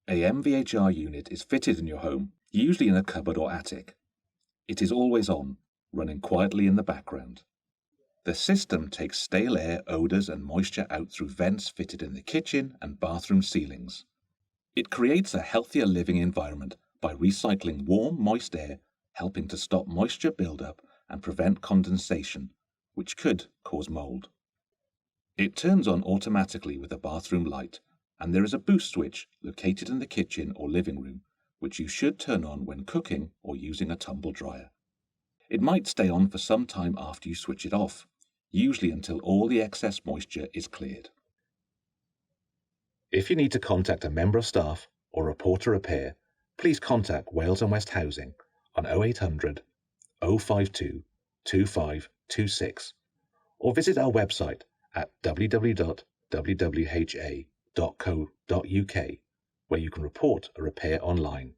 A MVHR unit is fitted in your home, usually in a cupboard or attic. It is always on, running quietly in the background. The system takes stale air, odours and moisture out through vents fitted in the kitchen and bathroom ceilings. It creates a healthier living environment by recycling warm, moist air, helping to stop moisture buildup and prevent condensation, which could cause mould. It turns on automatically with a bathroom light, and there is a boost switch located in the kitchen or living room, which you should turn on when cooking or using a tumble dryer. It might stay on for some time after you switch it off, usually until all the excess moisture is cleared. If you need to contact a member of staff or report a repair, please contact Wales and West Housing on 0800 052 2526 or visit our website at www.wwha.co.uk, where you can report a repair online.